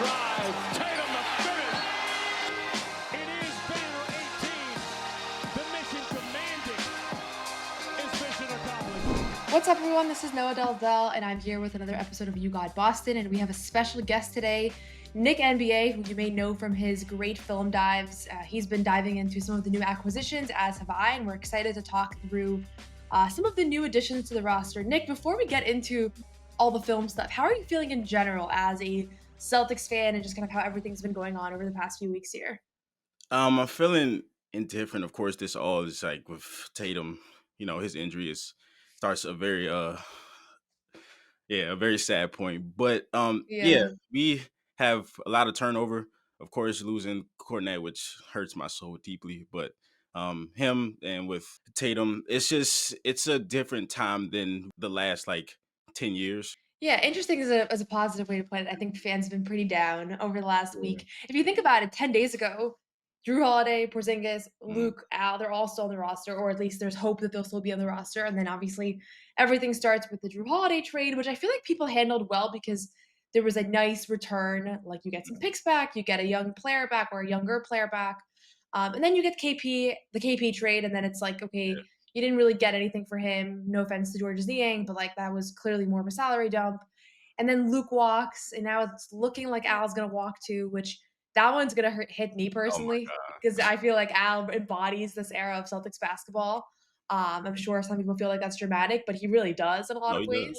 drive. Tatum the finish. It is banner 18. The mission commanding is mission accomplished. What's up, everyone? This is Noa Dalzell, and I'm here with another episode of You Got Boston, and we have a special guest today, NikNBA, who you may know from his great film dives. He's been diving into some of the new acquisitions, as have I, and we're excited to talk through some of the new additions to the roster. Nick, before we get into all the film stuff, how are you feeling in general as a Celtics fan and just kind of how everything's been going on over the past few weeks here? I'm feeling indifferent. Of course, this all is like with Tatum. You know, his injury starts a very a very sad point. But Yeah. we have a lot of turnover. Of course, losing Kornet, which hurts my soul deeply. But him and with Tatum, it's a different time than the last like 10 years. Yeah, interesting as a positive way to put it. I think fans have been pretty down over the last Yeah. week. If you think about it, 10 days ago, Drew Holiday, Porzingis, Mhm. Luke, Al, they're all still on the roster, or at least there's hope that they'll still be on the roster. And then obviously everything starts with the Drew Holiday trade, which I feel like people handled well because there was a nice return. Like you get some picks back, you get a young player back or a younger player back. And then you get the KP trade, and then it's like, okay, you didn't really get anything for him. No offense to Georges Niang, but like that was clearly more of a salary dump. And then Luke walks, and now it's looking like Al's gonna walk too, which that one's gonna hit me Oh my personally God. because I feel like Al embodies this era of Celtics basketball. I'm sure some people feel like that's dramatic, but he really does in a lot No, of he ways.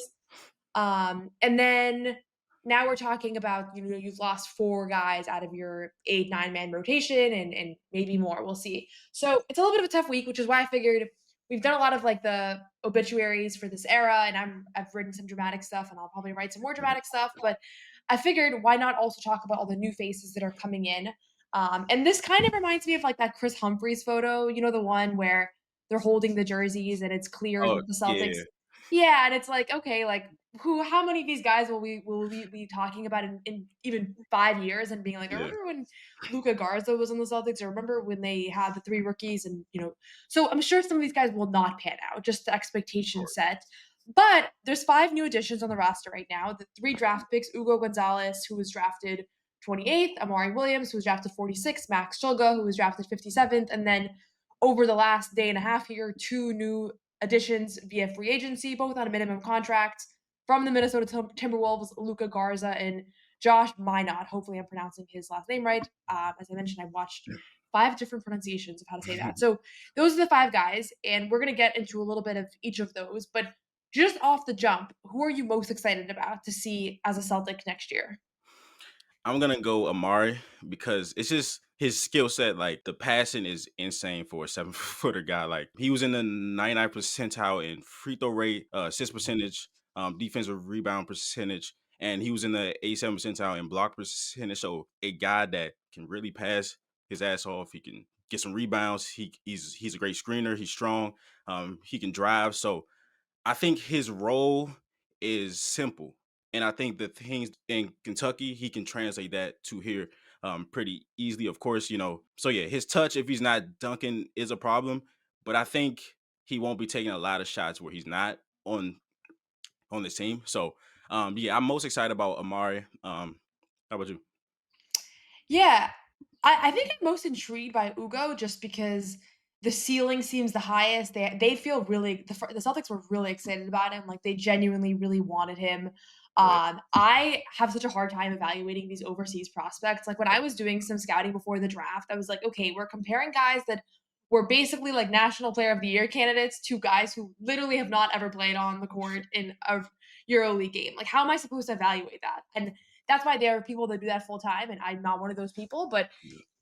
does. And then now we're talking about, you've lost four guys out of your 8, 9 man rotation and maybe more. We'll see. So it's a little bit of a tough week, which is why I figured we've done a lot of like the obituaries for this era, and I've written some dramatic stuff, and I'll probably write some more dramatic stuff. But I figured why not also talk about all the new faces that are coming in. And this kind of reminds me of like that Chris Humphries photo, the one where they're holding the jerseys and it's clear Oh that the Celtics. yeah, Yeah, and it's like, okay, like how many of these guys will we be talking about in even 5 years and being like, I yeah. remember when Luka Garza was on the Celtics, or remember when they had the three rookies, and so I'm sure some of these guys will not pan out, just the expectation set. But there's 5 new additions on the roster right now. The 3 draft picks: Hugo Gonzalez, who was drafted 28th; Amari Williams, who was drafted 46th; Max Shulga, who was drafted 57th; and then over the last day and a half here, 2 new additions via free agency, both on a minimum contract from the Minnesota Timberwolves: Luka Garza and Josh Minott. Hopefully, I'm pronouncing his last name right. As I mentioned, I watched 5 different pronunciations of how to say that. So those are the 5 guys, and we're going to get into a little bit of each of those. But just off the jump, who are you most excited about to see as a Celtic next year? I'm gonna go Amari because it's just his skill set. Like the passing is insane for a 7 footer guy. Like he was in the 99 percentile in free throw rate, assist percentage, defensive rebound percentage, and he was in the 87 percentile in block percentage. So a guy that can really pass his ass off. He can get some rebounds. He's a great screener. He's strong. He can drive. So I think his role is simple. And I think the things in Kentucky, he can translate that to here pretty easily. Of course, so yeah, his touch, if he's not dunking, is a problem. But I think he won't be taking a lot of shots where he's not on this team. So yeah, I'm most excited about Amari. How about you? Yeah, I think I'm most intrigued by Ugo just because the ceiling seems the highest. They feel really the Celtics were really excited about him. Like they genuinely really wanted him. Right. I have such a hard time evaluating these overseas prospects. Like when I was doing some scouting before the draft, I was like, okay, we're comparing guys that were basically like National Player of the Year candidates to guys who literally have not ever played on the court in a EuroLeague game. Like, how am I supposed to evaluate that? And that's why there are people that do that full time, and I'm not one of those people. But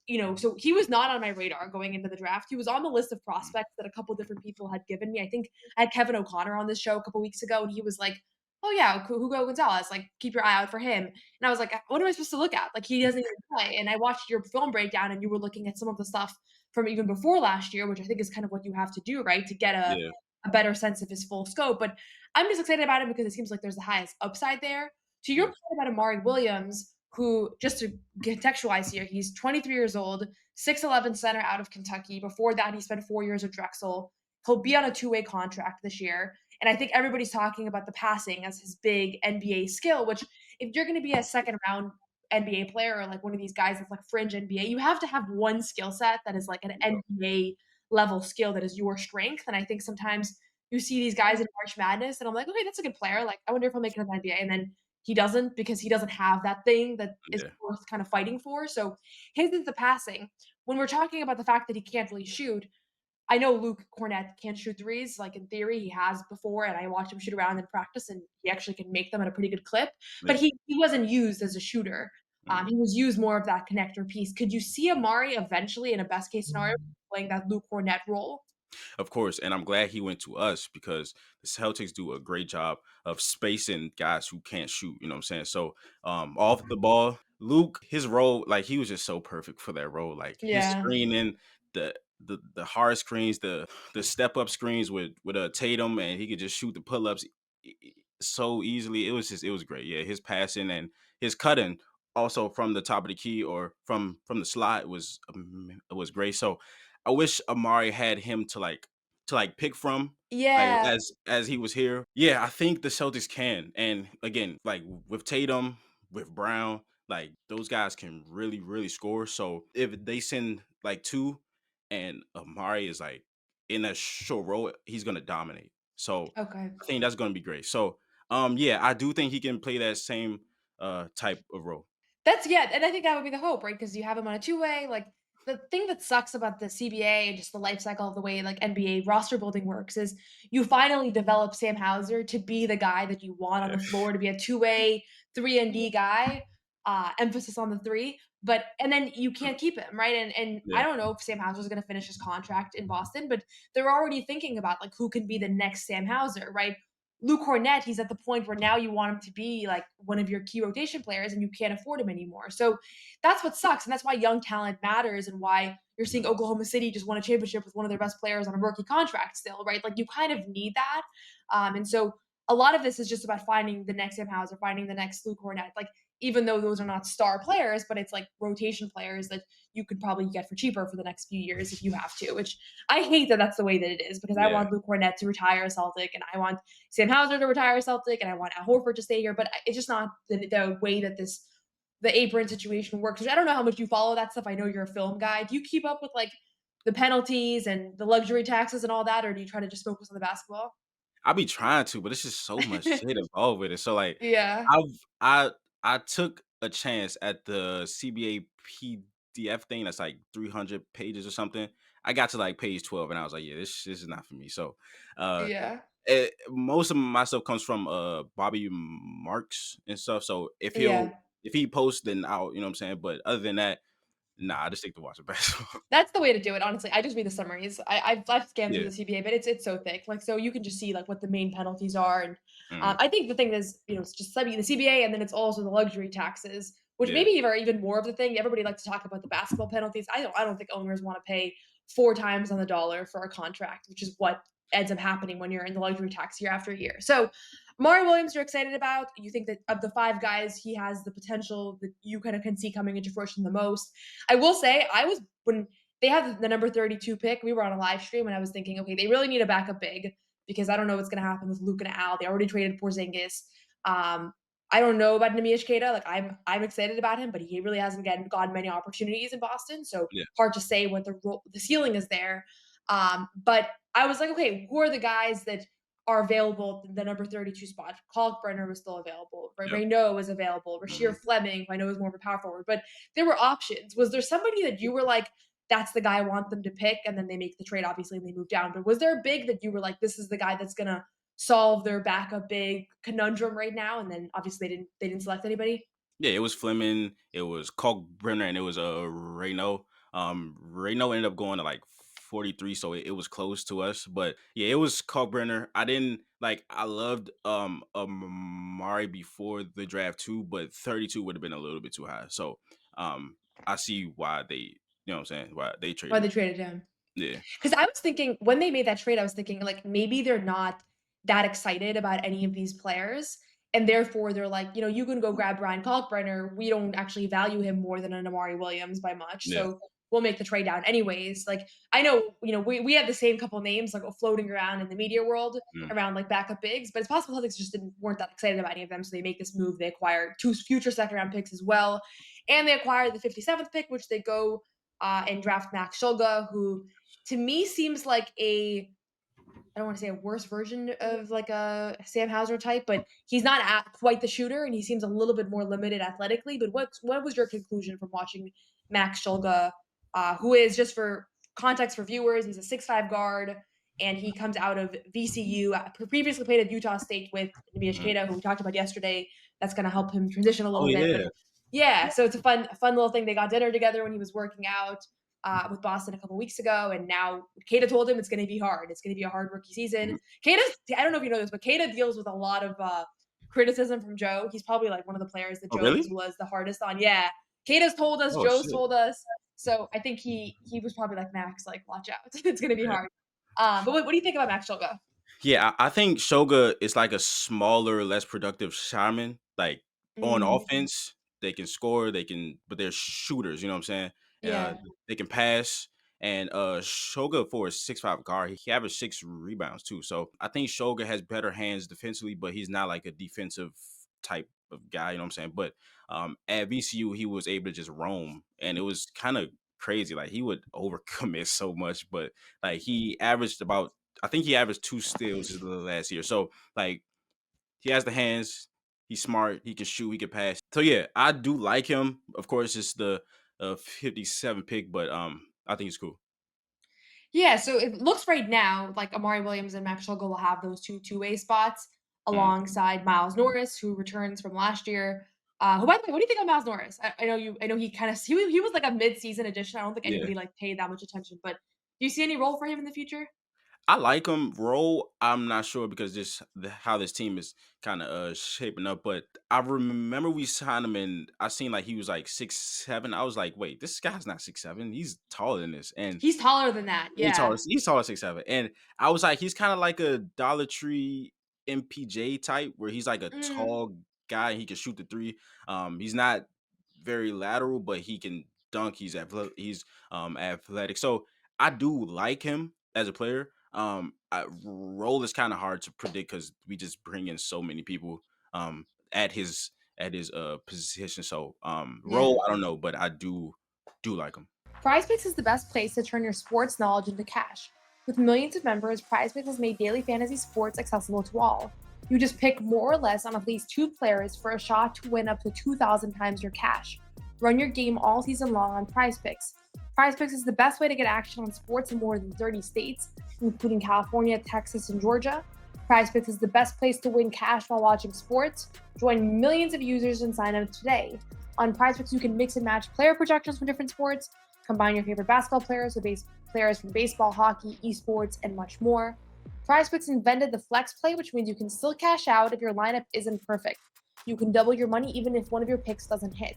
Yeah. so he was not on my radar going into the draft. He was on the list of Mm. prospects that a couple different people had given me. I think I had Kevin O'Connor on this show a couple weeks ago, and he was like, "Oh yeah, Hugo Gonzalez, like keep your eye out for him." And I was like, "What am I supposed to look at? Like he doesn't even play." And I watched your film breakdown, and you were looking at some of the stuff from even before last year, which I think is kind of what you have to do, right, to get Yeah. a better sense of his full scope. But I'm just excited about him because it seems like there's the highest upside there. To your Yeah. point about Amari Williams, who, just to contextualize here, he's 23 years old, 6'11" center out of Kentucky. Before that, he spent 4 years at Drexel. He'll be on a 2-way contract this year. And I think everybody's talking about the passing as his big NBA skill, which if you're going to be a second round NBA player or like one of these guys that's like fringe NBA, you have to have one skill set that is like an NBA level skill that is your strength. And I think sometimes you see these guys in March Madness, and I'm like, okay, that's a good player. Like, I wonder if he'll make it in the NBA. And then he doesn't because he doesn't have that thing that is Yeah. worth kind of fighting for. So his is the passing. When we're talking about the fact that he can't really shoot, I know Luke Kornet can't shoot threes. Like in theory, he has before, and I watched him shoot around in practice, and he actually can make them at a pretty good clip. But Yeah. he wasn't used as a shooter. Mhm. He was used more of that connector piece. Could you see Amari eventually, in a best case scenario, playing that Luke Kornet role? Of course, and I'm glad he went to us because the Celtics do a great job of spacing guys who can't shoot. You know what I'm saying? So, off the ball, Luke, his role, like he was just so perfect for that role. Like his Yeah. screening, the hard screens, the step up screens with a Tatum, and he could just shoot the pull ups so easily. It was great. Yeah, his passing and his cutting also from the top of the key or from the slot was great. So I wish Amari had him to pick from like Yeah. as he was here. Yeah, I think the Celtics can. And again, like with Tatum, with Brown, like those guys can really, really score. So if they send like two and Amari is like in a short row, he's gonna dominate. So Okay. I think that's gonna be great. So yeah, I do think he can play that same type of role. That's yeah, and I think that would be the hope, right? Because you have him on a two-way. Like the thing that sucks about the CBA and just the life cycle of the way like NBA roster building works is you finally develop Sam Hauser to be the guy that you want on Yeah. the floor to be a two-way, 3 and D guy, emphasis on the three. But and then you can't keep him, right? And I Yeah. don't know if Sam Hauser is going to finish his contract in Boston, but they're already thinking about like who can be the next Sam Hauser, right? Luke Kornet, he's at the point where now you want him to be like one of your key rotation players and you can't afford him anymore. So that's what sucks. And that's why young talent matters and why you're seeing Oklahoma City just won a championship with one of their best players on a rookie contract still, right? Like you kind of need that. And so a lot of this is just about finding the next Sam Hauser, finding the next Luke Kornet. Like even though those are not star players, but it's like rotation players that you could probably get for cheaper for the next few years if you have to, which I hate that that's the way that it is because I Yeah. want Luke Kornet to retire a Celtic and I want Sam Hauser to retire a Celtic and I want Al Horford to stay here, but it's just not the way that the apron situation works. Which I don't know how much you follow that stuff. I know you're a film guy. Do you keep up with like the penalties and the luxury taxes and all that, or do you try to just focus on the basketball? I be trying to, but it's just so much shit involved with it. So like Yeah, I've I I took a chance at the CBA PDF thing that's like 300 pages or something. I got to like page 12 and I was like, yeah, this is not for me. So uh yeah, most of my stuff comes from Bobby Marks and stuff. So yeah. if he posts then I'll, you know what I'm saying? But other than that, nah, I just stick to watching basketball. That's the way to do it, honestly. I just read the summaries. I've scanned through Yeah. the CBA, but it's so thick. Like, so you can just see like what the main penalties are, and Mhm. I think the thing is, it's just the CBA, and then it's also the luxury taxes, which Yeah. maybe are even more of the thing. Everybody likes to talk about the basketball penalties. I don't think owners want to pay 4 times on the dollar for a contract, which is what ends up happening when you're in the luxury tax year after year. So, Mario Williams, you're excited about. You think that of the five guys, he has the potential that you kind of can see coming into fruition the most. I will say, I was when they had the number 32 pick. We were on a live stream and I was thinking, okay, they really need a backup big because I don't know what's going to happen with Luke and Al. They already traded Porzingis. Um, I don't know about Nemi Ishketa. Like I'm excited about him, but he really hasn't gotten many opportunities in Boston. So Yeah. hard to say what the ceiling is there. But I was like, okay, who are the guys that are available at the number 32 spot? Kalkbrenner was still available. Yep. Raynaud was available. Rasheer Mhm. Fleming, who I know is more of a power forward, but there were options. Was there somebody that you were like, that's the guy I want them to pick, and then they make the trade, obviously, and they move down? But was there a big that you were like, this is the guy that's gonna solve their backup big conundrum right now? And then obviously they didn't select anybody. Yeah, it was Fleming, it was Kalkbrenner, and it was Reno. Reno ended up going to like 43, so it was close to us. But yeah, it was Kalkbrenner. I didn't like I loved Amari before the draft too, but 32 would have been a little bit too high. So I see why they you know what I'm saying, why they Why traded they him. traded him? Yeah. Because I was thinking when they made that trade, I was thinking like maybe they're not that excited about any of these players. And therefore, they're like, you can go grab Brian Kalkbrenner. We don't actually value him more than an Amari Williams by much. Yeah. So will make the trade down anyways. Like I know, we had the same couple names like floating around in the media world Mm. around like backup bigs, but it's possible Celtics just weren't that excited about any of them, so they make this move. They acquire 2 future second round picks as well, and they acquired the 57th pick, which they go and draft Max Shulga, who to me seems like I don't want to say a worse version of like a Sam Hauser type, but he's not quite the shooter, and he seems a little bit more limited athletically. But what was your conclusion from watching Max Shulga, who is, just for context for viewers, he's a 6'5" guard, and he comes out of VCU. Previously played at Utah State with Neemias Mhm. Queta, who we talked about yesterday. That's going to help him transition a Oh, little bit. But yeah. yeah, so it's a fun little thing. They got dinner together when he was working out with Boston a couple weeks ago, and now Queta told him it's going to be hard. It's going to be a hard rookie season. Mhm. I don't know if you know this, but Queta deals with a lot of criticism from Joe. He's probably like one of the players that Oh, Joe really? was the hardest on. Yeah, Queta's told us, Oh, Joe's shit. told us. So I think he was probably like, Max, like watch out, it's going to be Yeah. hard. But what do you think about Max Shulga? Yeah, I think Shoga is like a smaller, less productive shaman. Like on Mm, offense, they can score, but they're shooters. You know what I'm saying? Uh, yeah, they can pass. And Shoga for a 6'5" guard, he averaged 6 rebounds too. So I think Shoga has better hands defensively, but he's not like a defensive type of guy. You know what I'm saying? But at VCU, he was able to just roam, and it was kind of crazy. Like he would overcommit so much, but like he averaged about I think he averaged 2 steals the last year. So like he has the hands, he's smart, he can shoot, he can pass. So yeah, I do like him. Of course, it's the 57 pick, but I think he's cool. yeah. So it looks right now like Amari Williams and Max Shulga will have those two-way spots Mm. alongside Miles Norris, who returns from last year. Who, by the way, what do you think of Miles Norris? I know you. I know he kind of he was like a mid-season addition. I don't think Yeah. anybody like paid that much attention, but do you see any role for him in the future? I like him. Role, I'm not sure because how this team is kind of shaping up. But I remember we signed him, and I seen like he was like 6'7". I was like, wait, this guy's not 6'7". He's taller than this, and He's taller than that. Yeah. He's taller 6'7". And I was like, he's kind of like a Dollar Tree MPJ type, where he's like a Mm, tall guy. He can shoot the three. He's not very lateral, but he can dunk. He's athletic. So I do like him as a player. Role is kind of hard to predict because we just bring in so many people at his position. So yeah. role, I don't know, but I do like him. PrizePicks is the best place to turn your sports knowledge into cash. With millions of members, PrizePicks has made daily fantasy sports accessible to all. You just pick more or less on at least 2 players for a shot to win up to 2,000 times your cash. Run your game all season long on PrizePicks. PrizePicks is the best way to get action on sports in more than 30 states, including California, Texas, and Georgia. PrizePicks is the best place to win cash while watching sports. Join millions of users and sign up today. On PrizePicks, you can mix and match player projections from different sports, combine your favorite basketball players with players from baseball, hockey, esports, and much more. PrizePicks invented the flex play, which means you can still cash out if your lineup isn't perfect. You can double your money even if one of your picks doesn't hit.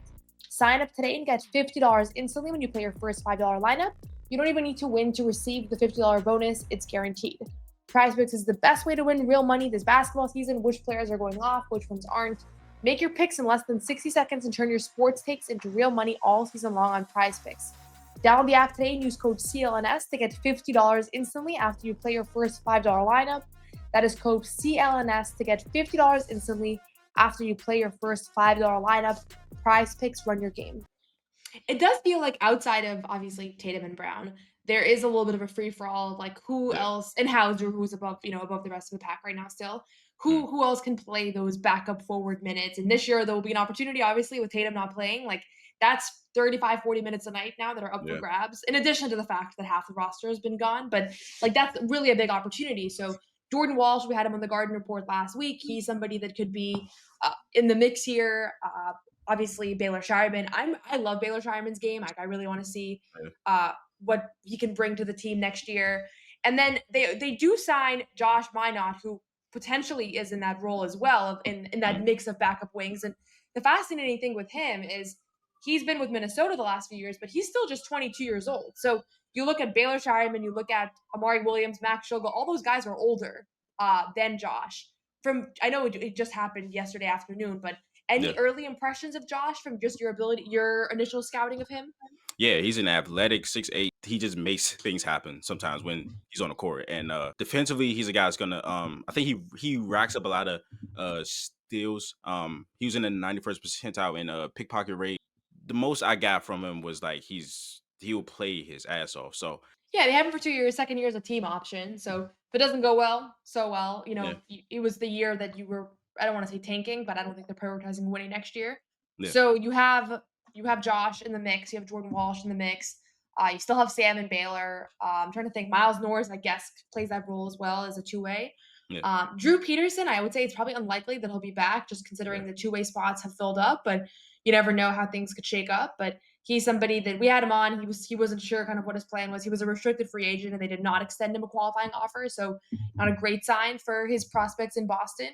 Sign up today and get $50 instantly when you play your first $5 lineup. You don't even need to win to receive the $50 bonus, it's guaranteed. PrizePicks is the best way to win real money this basketball season. Which players are going off, which ones aren't. Make your picks in less than 60 seconds and turn your sports takes into real money all season long on PrizePicks. Download the app today and use code CLNS to get $50 instantly after you play your first $5 lineup. That is code CLNS to get $50 instantly after you play your first $5 lineup. PrizePicks, run your game. It does feel like outside of obviously Tatum and Brown, there is a little bit of a free for all of like who Yeah. else and Hauser, who's above the rest of the pack right now still. Mm. Who else can play those backup forward minutes? And this year there will be an opportunity, obviously, with Tatum not playing. Like that's 35, 40 minutes a night now that are up for Yeah. grabs, in addition to the fact that half the roster has been gone. But like that's really a big opportunity. So Jordan Walsh, we had him on the Garden Report last week. He's somebody that could be in the mix here. Obviously Baylor Shireman. I love Baylor Shireman's game. I really want to see Yeah. what he can bring to the team next year. And then they do sign Josh Minott, who potentially is in that role as well, in that Mm. mix of backup wings. And the fascinating thing with him is he's been with Minnesota the last few years, but he's still just 22 years old. So you look at Baylor Shireman, you look at Amari Williams, Max Shulga, all those guys are older than Josh. I know it just happened yesterday afternoon, but Yeah. Any early impressions of Josh from just your initial scouting of him? Yeah, he's an athletic 6'8". He just makes things happen sometimes when he's on the court. And defensively, he's a guy that's gonna I think he racks up a lot of steals. He was in the 91st percentile in pickpocket rate. The most I got from him was like he'll play his ass off. So Yeah, they have him for 2 years. Second year is a team option. So if it doesn't go well, so well. yeah, It was the year that you were. I don't want to say tanking, but I don't think they're prioritizing winning next year. yeah, So you have Josh in the mix. You have Jordan Walsh in the mix. You still have Sam and Baylor. I'm trying to think. Miles Norris, I guess, plays that role as well as a two-way. yeah, Drew Peterson, I would say it's probably unlikely that he'll be back, just yeah, considering the two-way spots have filled up. But you never know how things could shake up. But he's somebody that we had him on. He wasn't sure kind of what his plan was. He was a restricted free agent, and they did not extend him a qualifying offer. So not a great sign for his prospects in Boston.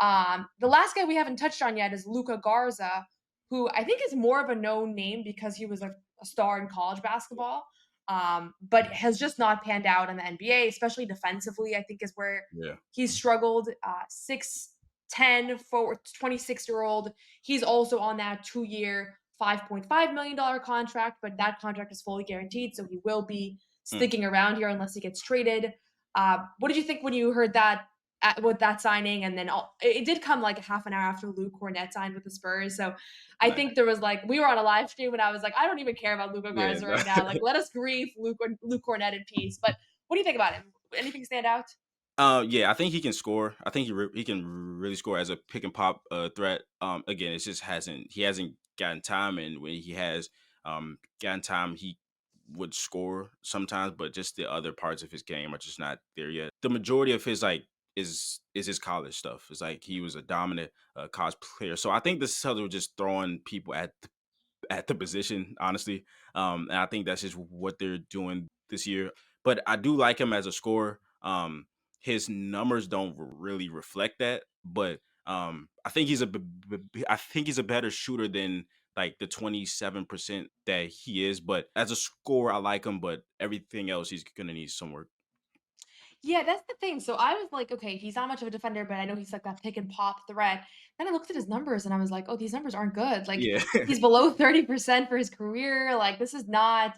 The last guy we haven't touched on yet is Luka Garza, who I think is more of a known name because he was a star in college basketball, but has just not panned out in the NBA, especially defensively. I think is where yeah. he's struggled. 6'10" for 26-year-old. He's also on that 2-year, $5.5 million contract, but that contract is fully guaranteed, so he will be Mm. sticking around here unless he gets traded. What did you think when you heard that with that signing? And then it did come like half an hour after Luke Kornet signed with the Spurs. So I Nah, think there was like we were on a live stream and I was like, I don't even care about Luka yeah, Garza right now. Like, let us grieve Luke Kornet in peace. But what do you think about him? Anything stand out? Yeah, I think he can score. I think he can really score as a pick and pop threat. Again, it just hasn't gotten time, and when he has gotten time, he would score sometimes, but just the other parts of his game are just not there yet. The majority of his like is his college stuff. It's like he was a dominant college player, so I think the Celtics were just throwing people at the position, honestly. And I think that's just what they're doing this year. But I do like him as a scorer. His numbers don't really reflect that, but I think I think he's a better shooter than like the 27% that he is. But as a scorer, I like him. But everything else, he's gonna need some work. Yeah, that's the thing. So I was like, okay, he's not much of a defender, but I know he's like that pick and pop threat. Then I looked at his numbers and I was like, oh, these numbers aren't good. Like Yeah, he's below 30% for his career. Like this is not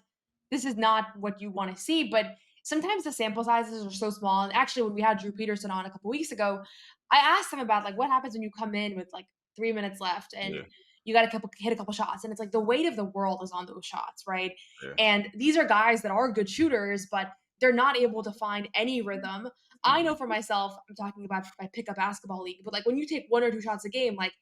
what you want to see. But sometimes the sample sizes are so small. And actually, when we had Drew Peterson on a couple weeks ago, I asked him about like what happens when you come in with like 3 minutes left and yeah, you got to hit a couple shots. And it's like the weight of the world is on those shots, right? yeah. And these are guys that are good shooters, but they're not able to find any rhythm. I Mhm. know for myself, I'm talking about my pickup basketball league, but like when you take 1 or 2 shots a game, like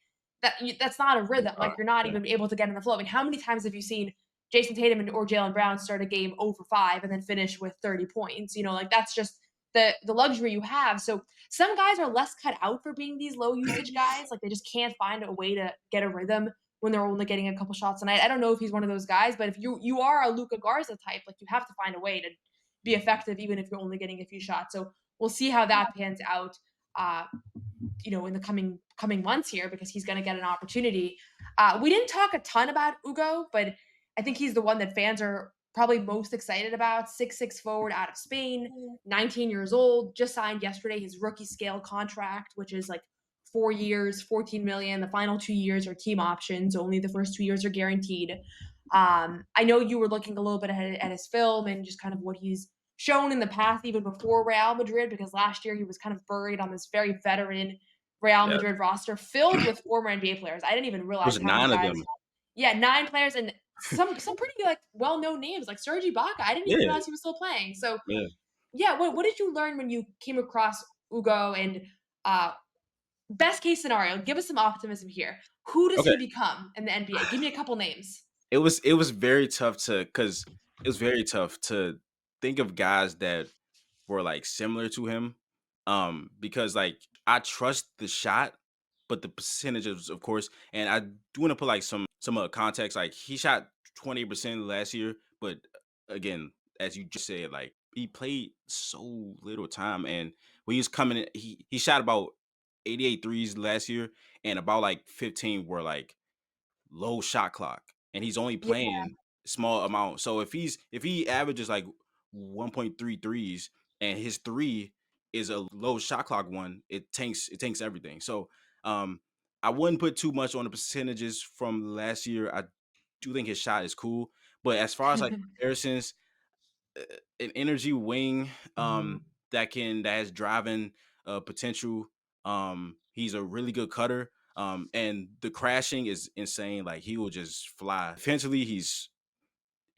that's not a rhythm. Like you're not Yeah, even able to get in the flow. I mean, how many times have you seen Jason Tatum or Jalen Brown start a game over 5 and then finish with 30 points? Like that's just the luxury you have. So some guys are less cut out for being these low usage guys. Like they just can't find a way to get a rhythm when they're only getting a couple shots a night. I don't know if he's one of those guys, but if you are a Luka Garza type, like you have to find a way to be effective even if you're only getting a few shots. So we'll see how that pans out. Uh, in the coming months here because he's going to get an opportunity. We didn't talk a ton about Hugo, but I think he's the one that fans are probably most excited about. 6'6" forward out of Spain, 19 years old, just signed yesterday his rookie scale contract, which is like 4 years, 14 million. The final 2 years are team options. Only the first 2 years are guaranteed. I know you were looking a little bit at his film and just kind of what he's shown in the past, even before Real Madrid, because last year he was kind of buried on this very veteran Real yeah. Madrid roster filled with former NBA players. I didn't even realize There's how many 9 of guys. them. Yeah, 9 players and some pretty like well-known names like Serge Ibaka. I didn't even Yeah, realize he was still playing. So yeah. yeah, what did you learn when you came across Ugo and uh best case scenario? Give us some optimism here. Who does Okay. he become in the NBA? Give me a couple names. It was very tough because it was very tough to think of guys that were like similar to him. Because like I trust the shot, but the percentages, of course, and I do want to put like some context. Like he shot 20% last year, but again, as you just said, like he played so little time, and when he was coming in, he shot about 88 threes last year, and about like 15 were like low shot clock, and he's only Yeah, playing small amount. So if he averages like 1.3 threes and his three is a low shot clock one, it tanks everything. So um I wouldn't put too much on the percentages from last year. I do think his shot is cool, but as far as like comparisons, an energy wing that has driving potential. He's a really good cutter. And the crashing is insane. Like he will just fly. Defensively, he's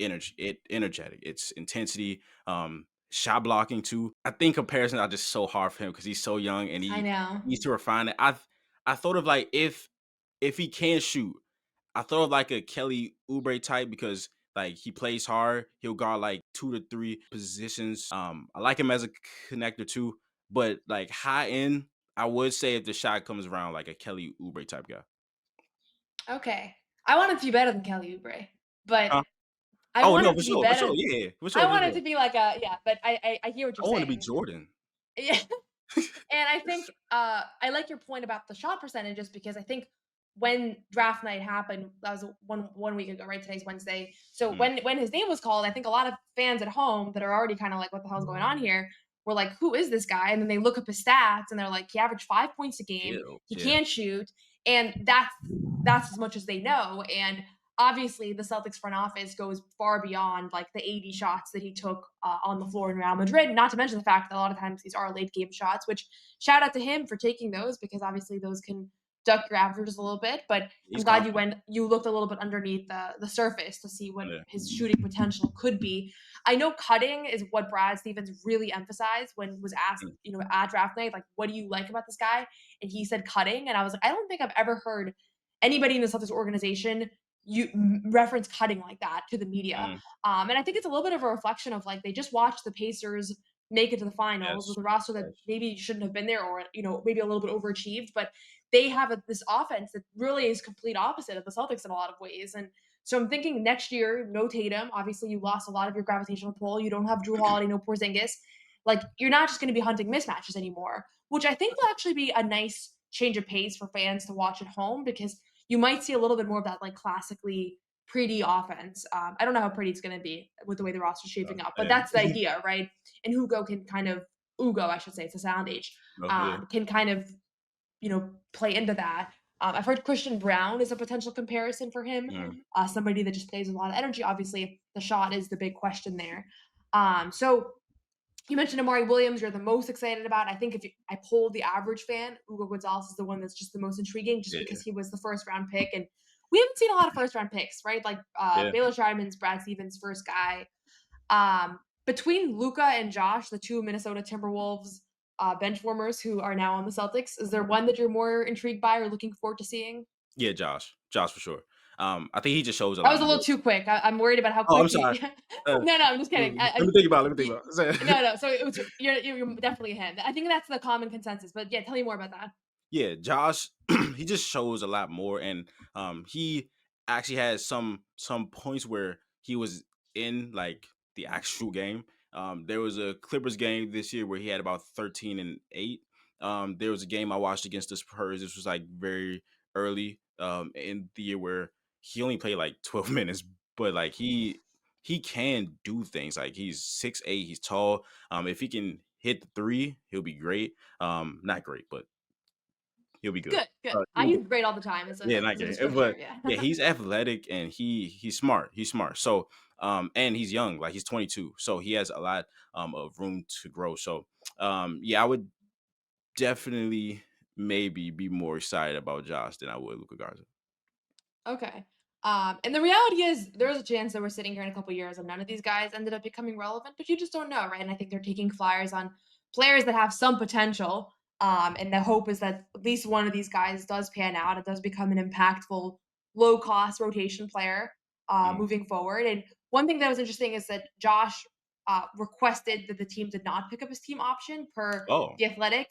energetic. It's intensity. Shot blocking too. I think comparisons are just so hard for him because he's so young and I he know. needs to refine it. I thought of like if he can shoot, I thought of like a Kelly Oubre type because like he plays hard. He'll guard like 2 to 3 positions. I like him as a connector too, but like high end, I would say if the shot comes around like a Kelly Oubre type guy. Okay. I want it to be better than Kelly Oubre, but Huh? I Oh want no, it to be for sure, better. yeah, for I sure, for want it sure. to be like a yeah, but I hear what you're I want to be saying. Jordan. Yeah. And I think I like your point about the shot percentages because I think when draft night happened, that was one week ago, right? Today's Wednesday. So Mm, when his name was called, I think a lot of fans at home that are already kind of like, what the hell's going on here? Were like, who is this guy? And then they look up his stats and they're like, he averaged 5 points a game. ew, He yeah, can't shoot, and that's as much as they know. And obviously, the Celtics front office goes far beyond like the 80 shots that he took on the floor in Real Madrid. Not to mention the fact that a lot of times these are late game shots, which shout out to him for taking those because obviously those can duck your averages a little bit. But I'm he's glad confident. you looked a little bit underneath the surface to see what Yeah, his shooting potential could be. I know cutting is what Brad Stevens really emphasized when was asked, mm, at draft night, like, what do you like about this guy? And he said cutting, and I was like, I don't think I've ever heard anybody in the Celtics organization you reference cutting like that to the media. mm, And I think it's a little bit of a reflection of like they just watched the Pacers make it to the finals yes, with a roster that yes. maybe shouldn't have been there or maybe a little bit overachieved, but they have this offense that really is complete opposite of the Celtics in a lot of ways. And so I'm thinking next year, no Tatum. Obviously, you lost a lot of your gravitational pull. You don't have Drew Holiday, no Porzingis. Like you're not just going to be hunting mismatches anymore, which I think will actually be a nice change of pace for fans to watch at home because you might see a little bit more of that like classically pretty offense. I don't know how pretty it's going to be with the way the roster's shaping up, but Yeah. that's the idea, right? And Hugo, I should say, it's a sound age, Oh, yeah. can kind of, play into that. I've heard Christian Brown is a potential comparison for him, Mm, somebody that just plays with a lot of energy. Obviously, the shot is the big question there. So you mentioned Amari Williams, you're the most excited about. I think I polled the average fan, Hugo Gonzalez is the one that's just the most intriguing just yeah, because he was the first round pick. And we haven't seen a lot of first round picks, right? Like yeah. Baylor Schreiman's Brad Stevens' first guy. Between Luka and Josh, the two Minnesota Timberwolves bench warmers who are now on the Celtics, is there one that you're more intrigued by or looking forward to seeing? Yeah, Josh for sure. I think he just shows a That lot was a little more. too quick. I'm worried about how Oh, I'm quick you. sorry. Uh, No, I'm just kidding. let me think about it. Let me think about No, it. no. So it was you're definitely him. I think that's the common consensus. But yeah, tell me more about that. Yeah, Josh, he just shows a lot more, and he actually has some points where he was in like the actual game. There was a Clippers game this year where he had about 13 and 8. There was a game I watched against the Spurs. This was like very early in the year where he only played like 12 minutes, but like he can do things. Like he's 6'8", he's tall. If he can hit the three, he'll be great. Not great, but he'll be good. Good, good. I He'll be use great all the time as yeah, a not as a great, descriptor. but Yeah. yeah, he's athletic and he's smart. He's smart. So and he's young, like he's 22, so he has a lot of room to grow. So yeah, I would definitely maybe be more excited about Josh than I would Luka Garza. Okay. And the reality is, there's a chance that we're sitting here in a couple years and none of these guys ended up becoming relevant, but you just don't know, right? And I think they're taking flyers on players that have some potential. And the hope is that at least one of these guys does pan out. It does become an impactful, low cost rotation player Mm. moving forward. And one thing that was interesting is that Josh requested that the team did not pick up his team option per Oh, the Athletic.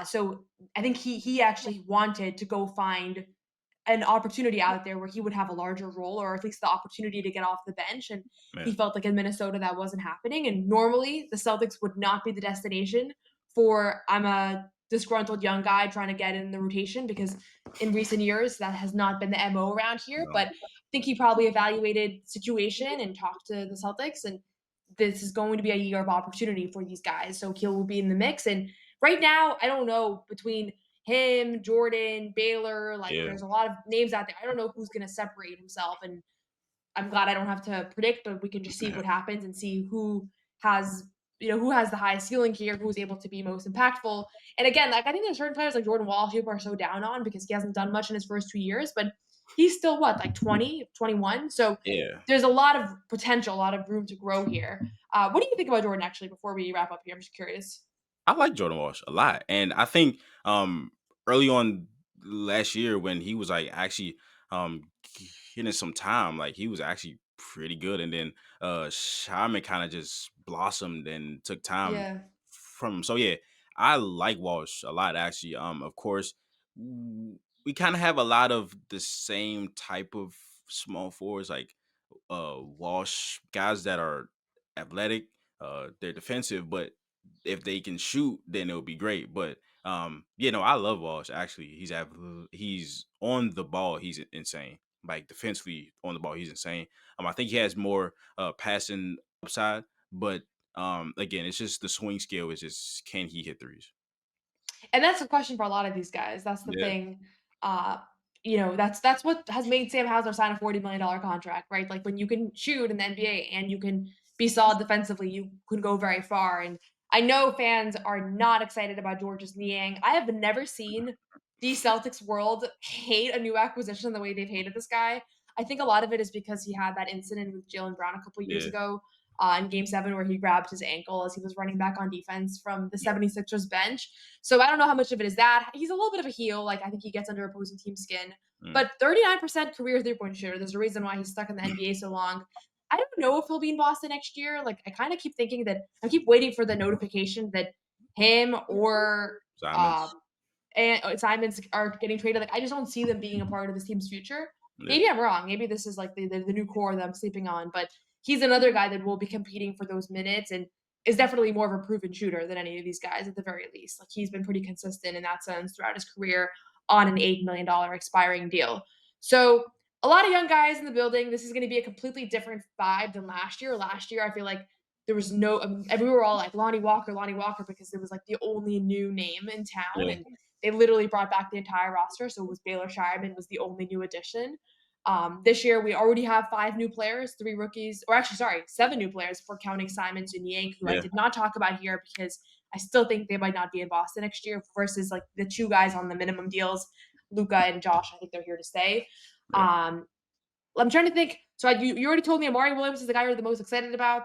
So I think he actually wanted to go find an opportunity out there where he would have a larger role or at least the opportunity to get off the bench. And he man. felt like in Minnesota that wasn't happening. And normally the Celtics would not be the destination for I'm a disgruntled young guy trying to get in the rotation because in recent years that has not been the MO around here. No. But I think he probably evaluated situation and talked to the Celtics and this is going to be a year of opportunity for these guys. So he'll be in the mix. And right now, I don't know between him, Jordan, Baylor, like Yeah. there's a lot of names out there. I don't know who's going to separate himself, and I'm glad I don't have to predict, but we can just see what happens and see who has, who has the highest ceiling here, who's able to be most impactful. And again, like I think there's certain players like Jordan Walsh people are so down on because he hasn't done much in his first 2 years, but he's still what, like 20, 21. So Yeah. there's a lot of potential, a lot of room to grow here. What do you think about Jordan actually before we wrap up here? I'm just curious. I like Jordan Walsh a lot. And I think early on last year when he was like actually um getting some time, like he was actually pretty good. And then Shaman kind of just blossomed and took time Yeah. from him. So yeah, I like Walsh a lot actually. Of course, we kind of have a lot of the same type of small forwards, like Walsh, guys that are athletic, they're defensive, but if they can shoot, then it'll be great. But I love Walsh. Actually, he's on the ball. He's insane. Like defensively on the ball, he's insane. I think he has more passing upside, but again, it's just the swing skill is just can he hit threes? And that's the question for a lot of these guys. That's the Yeah, thing. Uh, that's what has made Sam Hauser sign a $40 million contract, right? Like when you can shoot in the NBA and you can be solid defensively, you can go very far. And I know fans are not excited about Georges Niang. I have never seen the Celtics world hate a new acquisition the way they've hated this guy. I think a lot of it is because he had that incident with Jalen Brown a couple years yeah, ago in game 7 where he grabbed his ankle as he was running back on defense from the 76ers bench. So I don't know how much of it is that. He's a little bit of a heel. Like I think he gets under opposing team skin. mm, But 39% career three-point shooter. There's a reason why he's stuck in the NBA so long. I don't know if he'll be in Boston next year. Like I kind of keep thinking that I keep waiting for the notification that him or Simons. Simons are getting traded. Like I just don't see them being a part of this team's future. Yeah, Maybe I'm wrong. Maybe this is like the new core that I'm sleeping on. But he's another guy that will be competing for those minutes and is definitely more of a proven shooter than any of these guys at the very least. Like he's been pretty consistent in that sense throughout his career on an $8 million expiring deal. So a lot of young guys in the building. This is going to be a completely different vibe than last year. Last year, I feel like there was no, and we were all like Lonnie Walker, because it was like the only new name in town, yeah, and they literally brought back the entire roster. So it was Baylor Shireman was the only new addition. This year, we already have 5 new players, 3 rookies, or actually, sorry, 7 new players if we're counting Simons and Niang, who I yeah, did not talk about here because I still think they might not be in Boston next year versus like the 2 guys on the minimum deals, Luka and Josh. I think they're here to stay. yeah. Um, I'm trying to think. So you already told me Amari Williams is the guy you're the most excited about.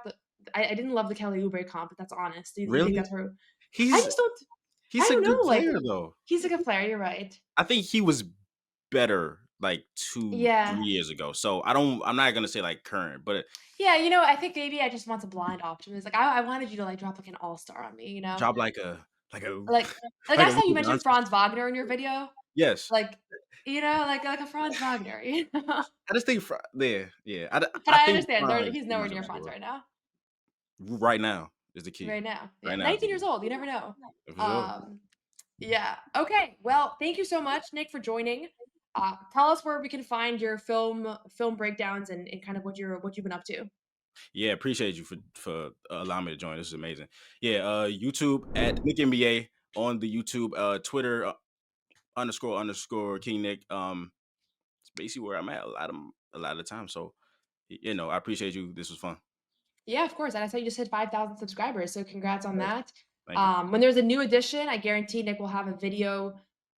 I didn't love the Kelly Oubre comp, but that's honest. Do you think Really? that's her? I He's just don't. I he's a don't good know. Like player though. he's a good player. You're right. I think he was better like 2, 3 Yeah. years ago. So I'm not gonna say like current, but Yeah, I think maybe I just want a blind optimism. Like I wanted you to like drop like an all-star on me, drop like a Like like like I a saw you Hugo mentioned Gonzalez. Franz Wagner in your video. Yes. Like, like a Franz Wagner, I just think yeah. But I I think understand Franz he's nowhere is near gonna Franz score. right now. Right now is the key. Right now. Yeah. Right now is the 19 key. years old. You never know. For sure. Um yeah. Okay. Well, thank you so much, Nick, for joining. Tell us where we can find your film breakdowns and kind of what you've been up to. Yeah, appreciate you for allowing me to join. This is amazing. Yeah, YouTube at NikNBA on the YouTube, Twitter __ King Nick. It's basically where I'm at a lot of the time. So I appreciate you. This was fun. Yeah, of course. And I saw you just hit 5,000 subscribers, so congrats on Yes. that. Thank you. When there's a new edition, I guarantee Nick will have a video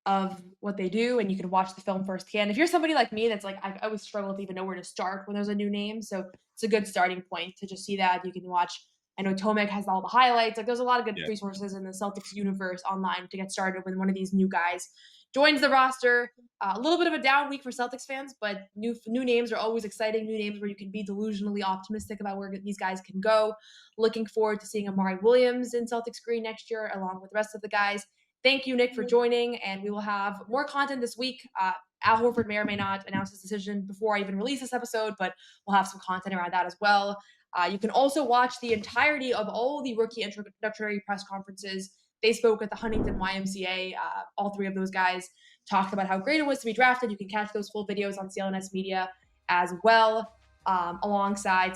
of what they do, and you can watch the film firsthand. If you're somebody like me that's like, I always struggle to even know where to start when there's a new name, so it's a good starting point to just see that. You can watch. I know Tomek has all the highlights. Like, there's a lot of good Yeah. resources in the Celtics universe online to get started when one of these new guys joins the roster. A little bit of a down week for Celtics fans, but new names are always exciting. New names where you can be delusionally optimistic about where these guys can go. Looking forward to seeing Amari Williams in Celtics green next year, along with the rest of the guys. Thank you, Nick, for joining, and we will have more content this week. Al Horford may or may not announce his decision before I even release this episode, but we'll have some content around that as well. You can also watch the entirety of all the rookie introductory press conferences. They spoke at the Huntington YMCA. All 3 of those guys talked about how great it was to be drafted. You can catch those full videos on CLNS Media as well, alongside